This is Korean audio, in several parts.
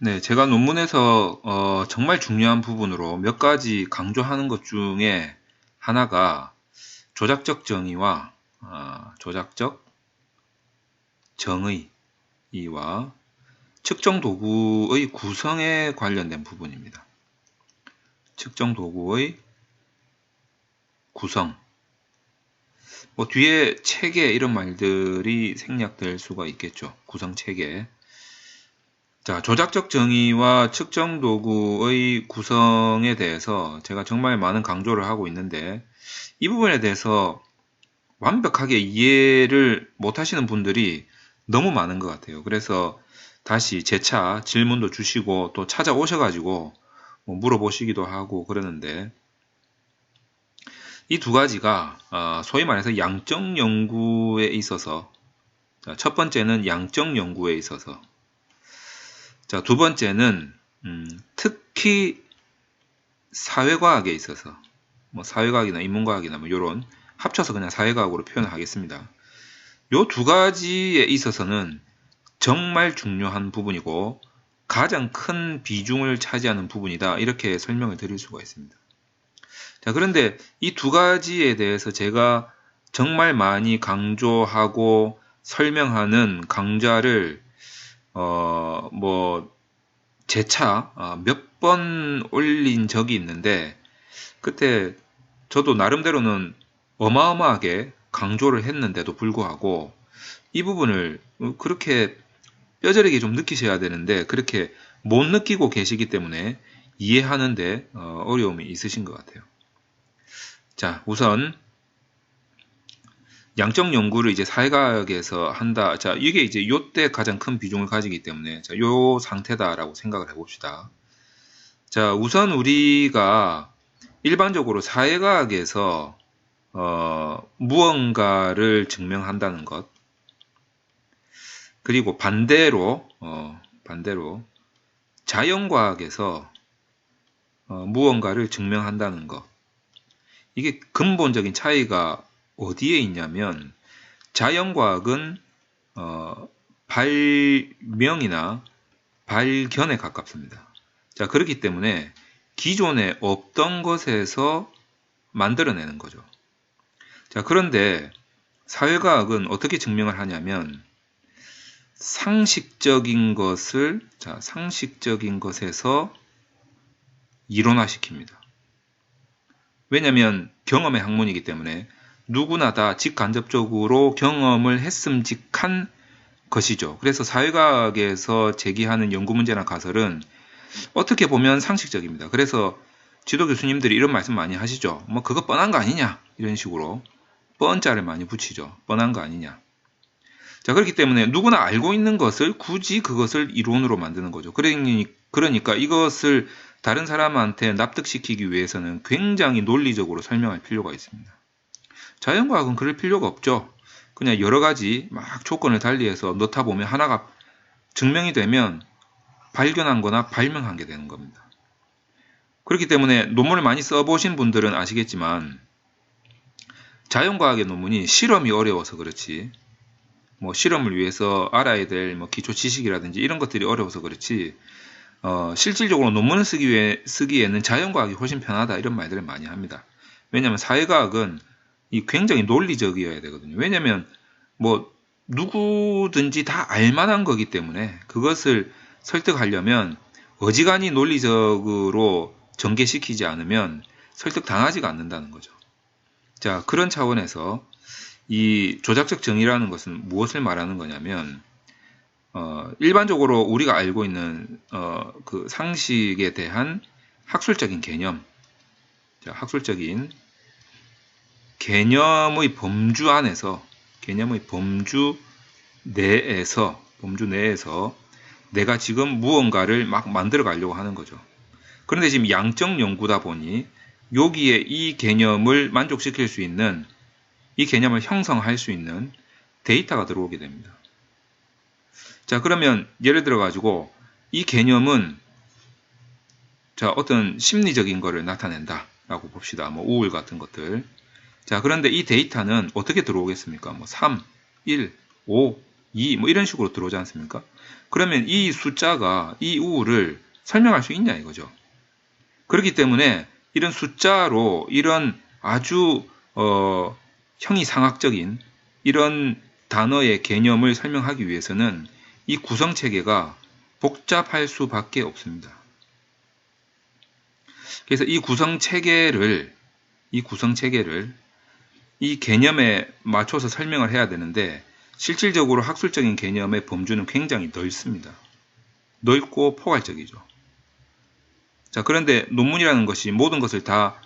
네, 제가 논문에서 정말 중요한 부분으로 몇 가지 강조하는 것 중에 하나가 조작적 정의와 조작적 정의와 측정 도구의 구성에 관련된 부분입니다. 측정 도구의 구성. 뭐 뒤에 체계 이런 말들이 생략될 수가 있겠죠. 구성 체계. 자, 조작적 정의와 측정 도구의 구성에 대해서 제가 정말 많은 강조를 하고 있는데 이 부분에 대해서 완벽하게 이해를 못 하시는 분들이 너무 많은 것 같아요. 그래서 다시 재차 질문도 주시고 또 찾아오셔가지고 뭐 물어보시기도 하고 그러는데 이 두 가지가 소위 말해서 양적 연구에 있어서 첫 번째는 양적 연구에 있어서 자, 두 번째는 특히 사회과학에 있어서 뭐 사회과학이나 인문과학이나 뭐 이런 합쳐서 그냥 사회과학으로 표현을 하겠습니다. 요 두 가지에 있어서는 정말 중요한 부분이고 가장 큰 비중을 차지하는 부분이다. 이렇게 설명을 드릴 수가 있습니다. 자, 그런데 이 두 가지에 대해서 제가 정말 많이 강조하고 설명하는 강좌를 뭐 재차 몇 번 올린 적이 있는데 그때 저도 나름대로는 어마어마하게 강조를 했는데도 불구하고 이 부분을 그렇게 뼈저리게 좀 느끼셔야 되는데 그렇게 못 느끼고 계시기 때문에 이해하는데 어려움이 있으신 것 같아요. 자, 우선 양적 연구를 이제 사회과학에서 한다. 자, 이게 이제 요때 가장 큰 비중을 가지기 때문에 자, 요 상태다라고 생각을 해봅시다. 자, 우선 우리가 일반적으로 사회과학에서 무언가를 증명한다는 것, 그리고 반대로 자연과학에서 무언가를 증명한다는 것, 이게 근본적인 차이가 어디에 있냐면 자연과학은 발명이나 발견에 가깝습니다. 자, 그렇기 때문에 기존에 없던 것에서 만들어내는 거죠. 자, 그런데 사회과학은 어떻게 증명을 하냐면 상식적인 것에서 이론화시킵니다. 왜냐하면 경험의 학문이기 때문에 누구나 다 직간접적으로 경험을 했음직한 것이죠. 그래서 사회과학에서 제기하는 연구 문제나 가설은 어떻게 보면 상식적입니다. 그래서 지도 교수님들이 이런 말씀 많이 하시죠. 뭐 그거 뻔한 거 아니냐 이런 식으로 뻔자를 많이 붙이죠. 뻔한 거 아니냐. 자, 그렇기 때문에 누구나 알고 있는 것을 굳이 그것을 이론으로 만드는 거죠. 그러니까 이것을 다른 사람한테 납득시키기 위해서는 굉장히 논리적으로 설명할 필요가 있습니다. 자연과학은 그럴 필요가 없죠. 그냥 여러 가지 막 조건을 달리해서 넣다 보면 하나가 증명이 되면 발견한 거나 발명한 게 되는 겁니다. 그렇기 때문에 논문을 많이 써보신 분들은 아시겠지만 자연과학의 논문이 실험이 어려워서 그렇지 뭐 실험을 위해서 알아야 될 뭐 기초 지식이라든지 이런 것들이 어려워서 그렇지 실질적으로 논문을 쓰기에는 자연과학이 훨씬 편하다 이런 말들을 많이 합니다. 왜냐하면 사회과학은 굉장히 논리적이어야 되거든요. 왜냐하면 뭐 누구든지 다 알만한 거기 때문에 그것을 설득하려면 어지간히 논리적으로 전개시키지 않으면 설득당하지가 않는다는 거죠. 자, 그런 차원에서 이 조작적 정의라는 것은 무엇을 말하는 거냐면 일반적으로 우리가 알고 있는 그 상식에 대한 학술적인 개념, 자, 학술적인 개념의 범주 안에서 개념의 범주 내에서 내가 지금 무언가를 막 만들어 가려고 하는 거죠. 그런데 지금 양적 연구다 보니 여기에 이 개념을 만족시킬 수 있는 이 개념을 형성할 수 있는 데이터가 들어오게 됩니다. 자, 그러면 예를 들어 가지고 이 개념은 자, 어떤 심리적인 거를 나타낸다 라고 봅시다. 뭐 우울 같은 것들. 자, 그런데 이 데이터는 어떻게 들어오겠습니까? 뭐 3, 1, 5, 2, 뭐 이런 식으로 들어오지 않습니까? 그러면 이 숫자가 이 우를 설명할 수 있냐 이거죠. 그렇기 때문에 이런 숫자로 이런 아주 형이상학적인 이런 단어의 개념을 설명하기 위해서는 이 구성체계가 복잡할 수밖에 없습니다. 그래서 이 구성체계를 이 개념에 맞춰서 설명을 해야 되는데 실질적으로 학술적인 개념의 범주는 굉장히 넓습니다. 넓고 포괄적이죠. 자, 그런데 논문이라는 것이 모든 것을 다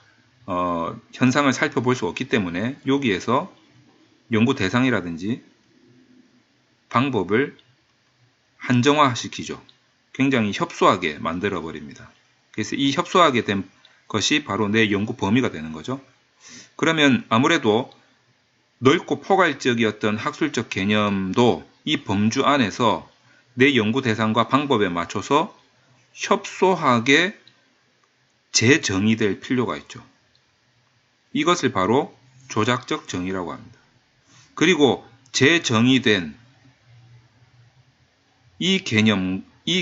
현상을 살펴볼 수 없기 때문에 여기에서 연구 대상이라든지 방법을 한정화시키죠. 굉장히 협소하게 만들어 버립니다. 그래서 이 협소하게 된 것이 바로 내 연구 범위가 되는 거죠. 그러면 아무래도 넓고 포괄적이었던 학술적 개념도 이 범주 안에서 내 연구 대상과 방법에 맞춰서 협소하게 재정의될 필요가 있죠. 이것을 바로 조작적 정의라고 합니다. 그리고 재정의된 이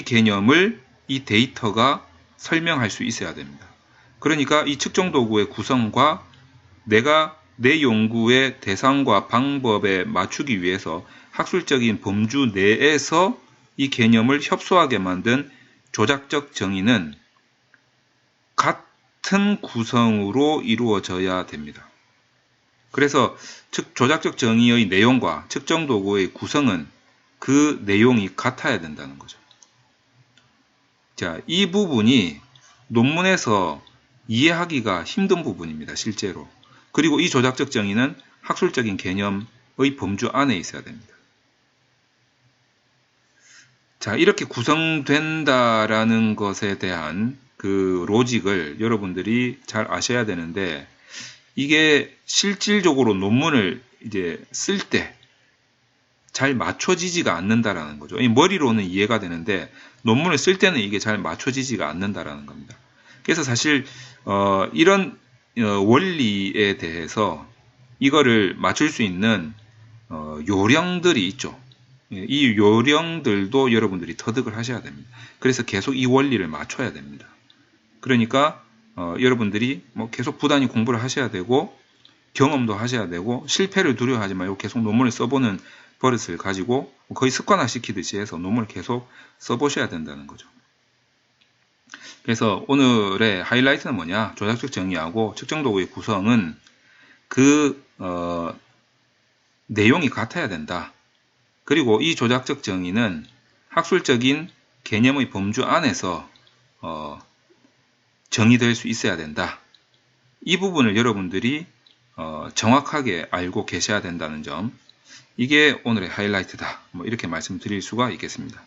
개념을 이 데이터가 설명할 수 있어야 됩니다. 그러니까 이 측정 도구의 구성과 내가 내 연구의 대상과 방법에 맞추기 위해서 학술적인 범주 내에서 이 개념을 협소하게 만든 조작적 정의는 같은 구성으로 이루어져야 됩니다. 그래서 조작적 정의의 내용과 측정 도구의 구성은 그 내용이 같아야 된다는 거죠. 자, 이 부분이 논문에서 이해하기가 힘든 부분입니다. 실제로. 그리고 이 조작적 정의는 학술적인 개념의 범주 안에 있어야 됩니다. 자, 이렇게 구성된다라는 것에 대한 그 로직을 여러분들이 잘 아셔야 되는데 이게 실질적으로 논문을 이제 쓸 때 잘 맞춰지지가 않는다라는 거죠. 머리로는 이해가 되는데 논문을 쓸 때는 이게 잘 맞춰지지가 않는다라는 겁니다. 그래서 사실 이런 원리에 대해서 이거를 맞출 수 있는 요령들이 있죠. 이 요령들도 여러분들이 터득을 하셔야 됩니다. 그래서 계속 이 원리를 맞춰야 됩니다. 그러니까 여러분들이 뭐 계속 부단히 공부를 하셔야 되고 경험도 하셔야 되고 실패를 두려워하지 말고 계속 논문을 써보는 버릇을 가지고 거의 습관화시키듯이 해서 논문을 계속 써보셔야 된다는 거죠. 그래서 오늘의 하이라이트는 뭐냐? 조작적 정의하고 측정 도구의 구성은 그 내용이 같아야 된다. 그리고 이 조작적 정의는 학술적인 개념의 범주 안에서 정의될 수 있어야 된다. 이 부분을 여러분들이 정확하게 알고 계셔야 된다는 점, 이게 오늘의 하이라이트다. 뭐 이렇게 말씀드릴 수가 있겠습니다.